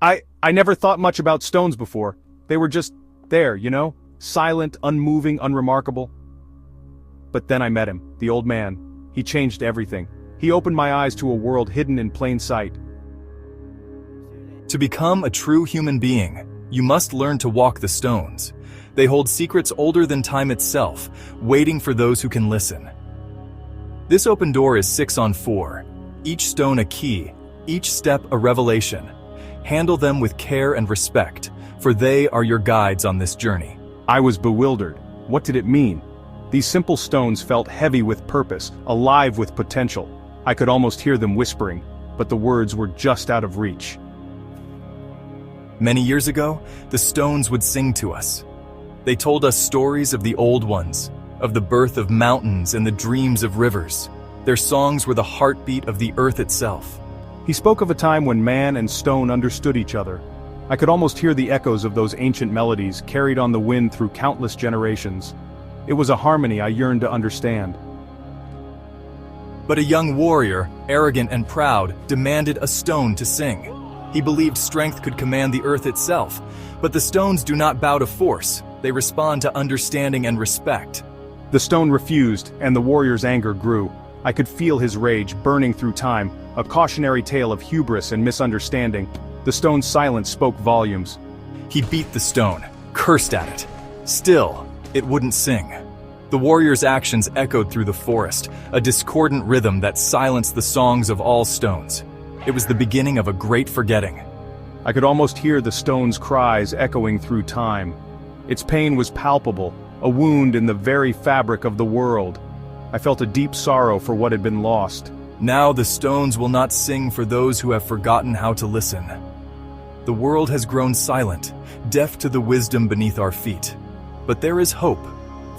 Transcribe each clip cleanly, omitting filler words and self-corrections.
I never thought much about stones before. They were just there, you know? Silent, unmoving, unremarkable. But then I met him, the old man. He changed everything. He opened my eyes to a world hidden in plain sight. To become a true human being, you must learn to walk the stones. They hold secrets older than time itself, waiting for those who can listen. This open door is 6 on 4. Each stone a key, each step a revelation. Handle them with care and respect, for they are your guides on this journey. I was bewildered. What did it mean? These simple stones felt heavy with purpose, alive with potential. I could almost hear them whispering, but the words were just out of reach. Many years ago, the stones would sing to us. They told us stories of the old ones, of the birth of mountains and the dreams of rivers. Their songs were the heartbeat of the earth itself. He spoke of a time when man and stone understood each other. I could almost hear the echoes of those ancient melodies carried on the wind through countless generations. It was a harmony I yearned to understand. But a young warrior, arrogant and proud, demanded a stone to sing. He believed strength could command the earth itself, but the stones do not bow to force. They respond to understanding and respect. The stone refused, and the warrior's anger grew. I could feel his rage burning through time, a cautionary tale of hubris and misunderstanding. The stone's silence spoke volumes. He beat the stone, cursed at it. Still, it wouldn't sing. The warrior's actions echoed through the forest, a discordant rhythm that silenced the songs of all stones. It was the beginning of a great forgetting. I could almost hear the stone's cries echoing through time. Its pain was palpable, a wound in the very fabric of the world. I felt a deep sorrow for what had been lost. Now the stones will not sing for those who have forgotten how to listen. The world has grown silent, deaf to the wisdom beneath our feet. But there is hope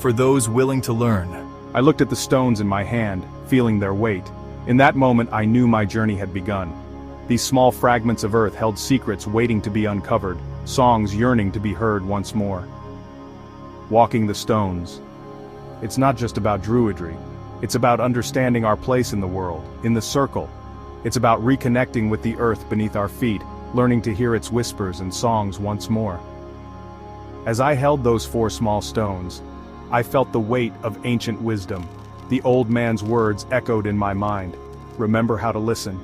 for those willing to learn. I looked at the stones in my hand, feeling their weight. In that moment I knew my journey had begun. These small fragments of earth held secrets waiting to be uncovered, songs yearning to be heard once more. Walking the stones. It's not just about druidry. It's about understanding our place in the world, in the circle. It's about reconnecting with the earth beneath our feet, learning to hear its whispers and songs once more. As I held those 4 small stones, I felt the weight of ancient wisdom. The old man's words echoed in my mind. Remember how to listen.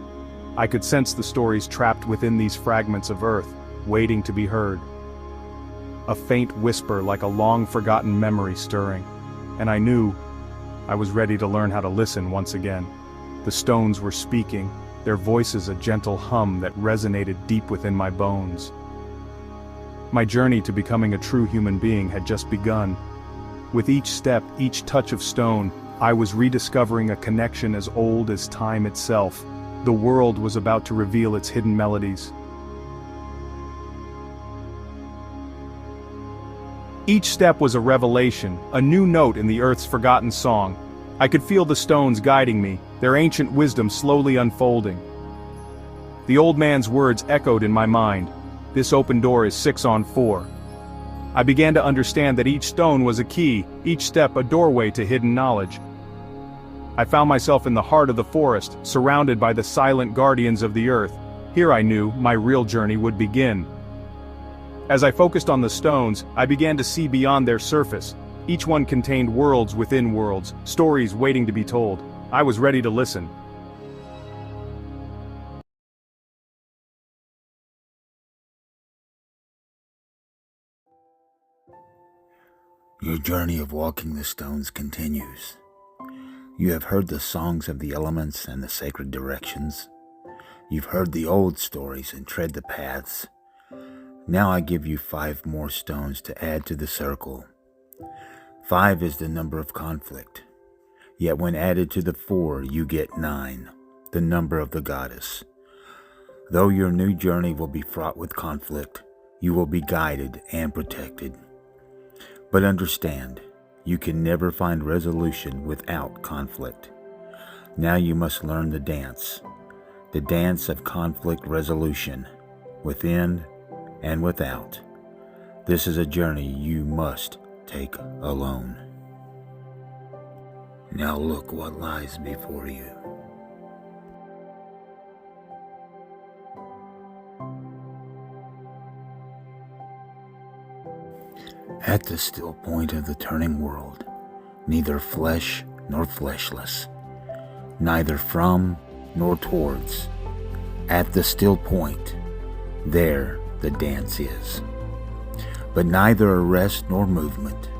I could sense the stories trapped within these fragments of earth, waiting to be heard. A faint whisper like a long-forgotten memory stirring, and I knew I was ready to learn how to listen once again. The stones were speaking, their voices a gentle hum that resonated deep within my bones. My journey to becoming a true human being had just begun. With each step, each touch of stone, I was rediscovering a connection as old as time itself. The world was about to reveal its hidden melodies. Each step was a revelation, a new note in the earth's forgotten song. I could feel the stones guiding me, their ancient wisdom slowly unfolding. The old man's words echoed in my mind. This open door is 6 on 4. I began to understand that each stone was a key, each step a doorway to hidden knowledge. I found myself in the heart of the forest, surrounded by the silent guardians of the earth. Here I knew my real journey would begin. As I focused on the stones, I began to see beyond their surface. Each one contained worlds within worlds, stories waiting to be told. I was ready to listen. Your journey of walking the stones continues. You have heard the songs of the elements and the sacred directions. You've heard the old stories and tread the paths. Now I give you 5 more stones to add to the circle. 5 is the number of conflict. Yet when added to the 4, you get 9, the number of the goddess. Though your new journey will be fraught with conflict, you will be guided and protected. But understand, you can never find resolution without conflict. Now you must learn the dance of conflict resolution, within and without. This is a journey you must take alone. Now look what lies before you. At the still point of the turning world, neither flesh nor fleshless, neither from nor towards, at the still point, there the dance is. But neither arrest nor movement,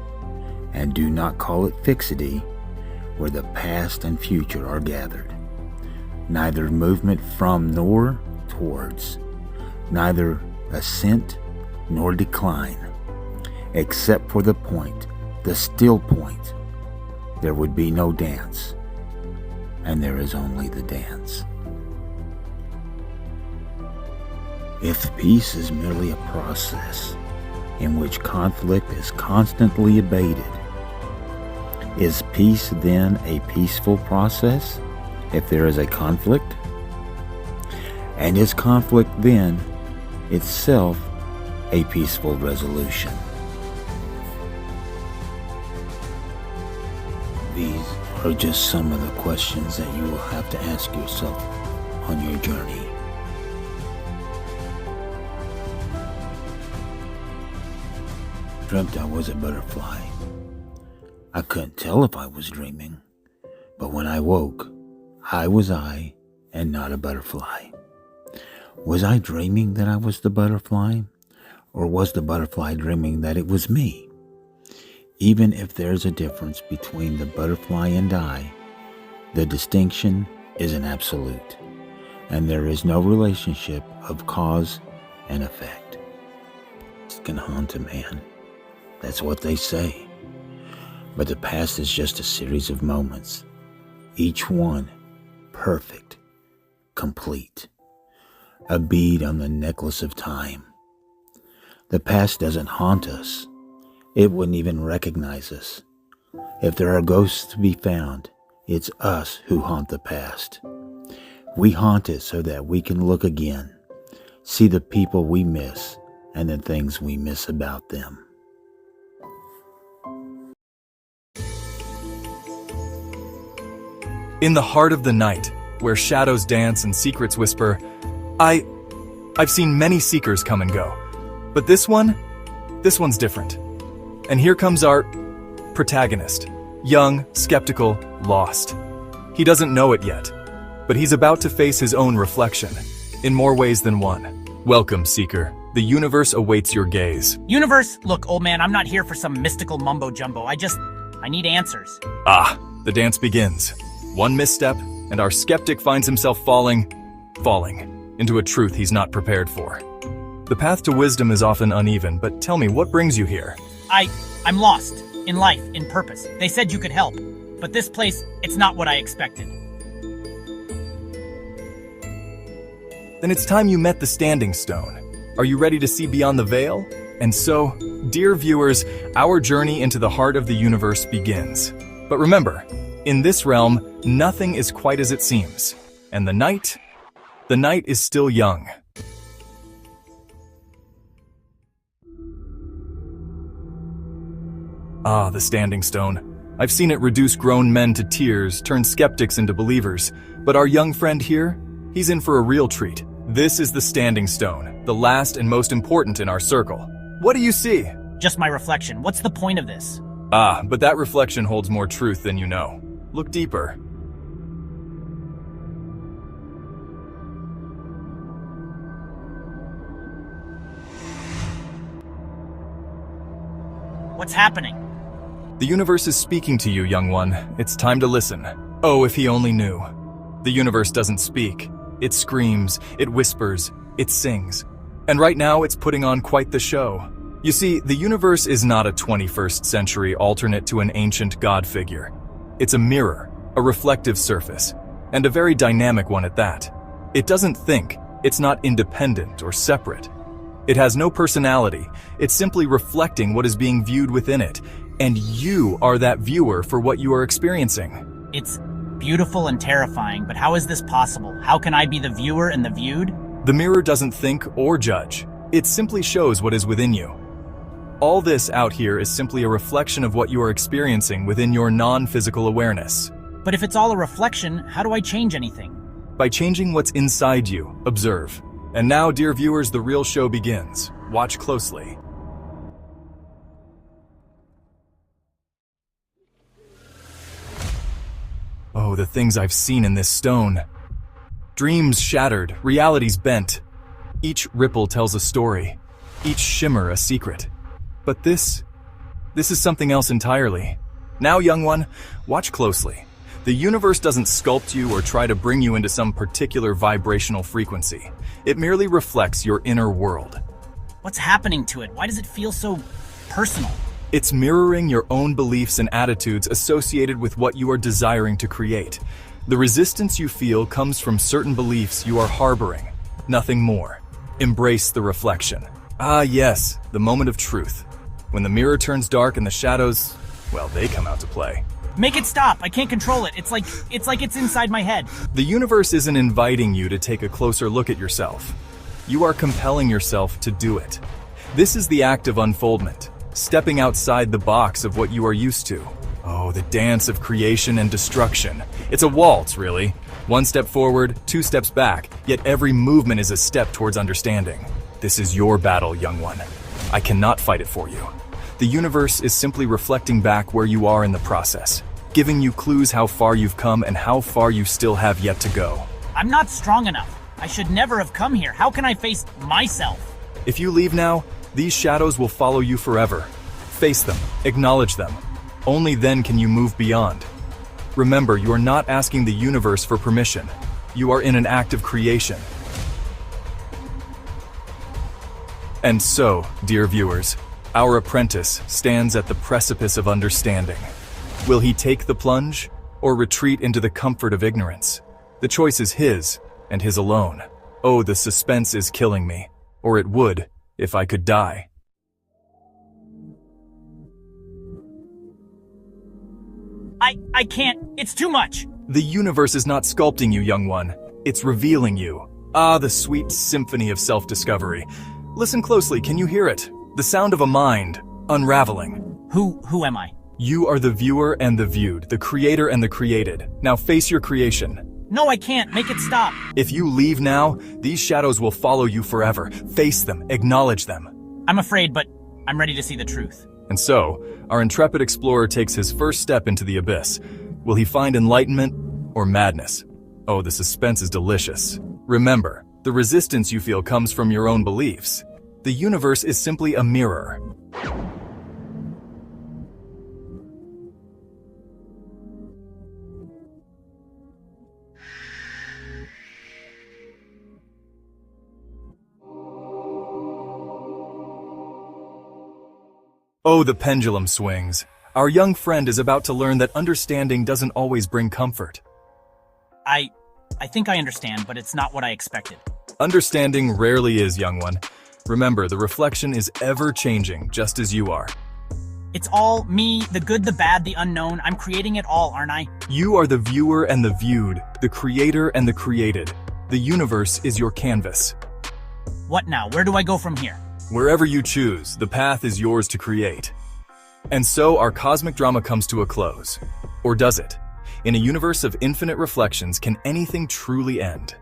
and do not call it fixity, where the past and future are gathered. Neither movement from nor towards, neither ascent nor decline, except for the point, the still point. There would be no dance, and there is only the dance. If peace is merely a process in which conflict is constantly abated, is peace then a peaceful process if there is a conflict? And is conflict then itself a peaceful resolution? These are just some of the questions that you will have to ask yourself on your journey. Dreamt I was a butterfly. I couldn't tell if I was dreaming, but when I woke, I was I and not a butterfly. Was I dreaming that I was the butterfly, or was the butterfly dreaming that it was me? Even if there's a difference between the butterfly and I, the distinction is an absolute, and there is no relationship of cause and effect. It can haunt a man. That's what they say. But the past is just a series of moments, each one perfect, complete, a bead on the necklace of time. The past doesn't haunt us. It wouldn't even recognize us. If there are ghosts to be found, it's us who haunt the past. We haunt it so that we can look again, see the people we miss and the things we miss about them. In the heart of the night, where shadows dance and secrets whisper, I've seen many seekers come and go. But this one's different. And here comes our protagonist. Young, skeptical, lost. He doesn't know it yet, but he's about to face his own reflection, in more ways than one. Welcome, seeker. The universe awaits your gaze. Universe? Look, old man, I'm not here for some mystical mumbo-jumbo. I need answers. The dance begins. One misstep, and our skeptic finds himself falling into a truth he's not prepared for. The path to wisdom is often uneven, but tell me, what brings you here? I'm lost. In life, in purpose. They said you could help. But this place, it's not what I expected. Then it's time you met the Standing Stone. Are you ready to see beyond the veil? And so, dear viewers, our journey into the heart of the universe begins. But remember, in this realm, nothing is quite as it seems. And the night is still young. The Standing Stone. I've seen it reduce grown men to tears, turn skeptics into believers. But our young friend here, he's in for a real treat. This is the Standing Stone, the last and most important in our circle. What do you see? Just my reflection. What's the point of this? But that reflection holds more truth than you know. Look deeper. What's happening? The universe is speaking to you, young one. It's time to listen. Oh, if he only knew. The universe doesn't speak. It screams, it whispers, it sings. And right now it's putting on quite the show. You see, the universe is not a 21st century alternate to an ancient god figure. It's a mirror, a reflective surface, and a very dynamic one at that. It doesn't think. It's not independent or separate. It has no personality. It's simply reflecting what is being viewed within it. And you are that viewer for what you are experiencing. It's beautiful and terrifying, but how is this possible? How can I be the viewer and the viewed? The mirror doesn't think or judge. It simply shows what is within you. All this out here is simply a reflection of what you are experiencing within your non-physical awareness. But if it's all a reflection, how do I change anything? By changing what's inside you, observe. And now, dear viewers, the real show begins. Watch closely. Oh, the things I've seen in this stone. Dreams shattered, realities bent. Each ripple tells a story, each shimmer a secret. But this is something else entirely. Now, young one, watch closely. The universe doesn't sculpt you or try to bring you into some particular vibrational frequency. It merely reflects your inner world. What's happening to it? Why does it feel so personal? It's mirroring your own beliefs and attitudes associated with what you are desiring to create. The resistance you feel comes from certain beliefs you are harboring, nothing more. Embrace the reflection. Ah yes, the moment of truth. When the mirror turns dark and the shadows, well, they come out to play. Make it stop. I can't control it. It's like it's inside my head. The universe isn't inviting you to take a closer look at yourself. You are compelling yourself to do it. This is the act of unfoldment, stepping outside the box of what you are used to. Oh, the dance of creation and destruction. It's a waltz, really. One step forward, two steps back, yet every movement is a step towards understanding. This is your battle, young one. I cannot fight it for you. The universe is simply reflecting back where you are in the process, giving you clues how far you've come and how far you still have yet to go. I'm not strong enough. I should never have come here. How can I face myself? If you leave now, these shadows will follow you forever. Face them, acknowledge them. Only then can you move beyond. Remember, you are not asking the universe for permission. You are in an act of creation. And so, dear viewers, our apprentice stands at the precipice of understanding. Will he take the plunge, or retreat into the comfort of ignorance? The choice is his, and his alone. Oh, the suspense is killing me, or it would, if I could die. I can't. It's too much. The universe is not sculpting you, young one. It's revealing you. Ah, the sweet symphony of self-discovery. Listen closely, can you hear it? The sound of a mind, unraveling. Who am I? You are the viewer and the viewed, the creator and the created. Now face your creation. No, I can't. Make it stop. If you leave now, these shadows will follow you forever. Face them, acknowledge them. I'm afraid, but I'm ready to see the truth. And so, our intrepid explorer takes his first step into the abyss. Will he find enlightenment or madness? Oh, the suspense is delicious. Remember, the resistance you feel comes from your own beliefs. The universe is simply a mirror. Oh, the pendulum swings. Our young friend is about to learn that understanding doesn't always bring comfort. I think I understand, but it's not what I expected. Understanding rarely is, young one. Remember, the reflection is ever-changing, just as you are. It's all me, the good, the bad, the unknown. I'm creating it all, aren't I? You are the viewer and the viewed, the creator and the created. The universe is your canvas. What now? Where do I go from here? Wherever you choose, the path is yours to create. And so our cosmic drama comes to a close. Or does it? In a universe of infinite reflections, can anything truly end?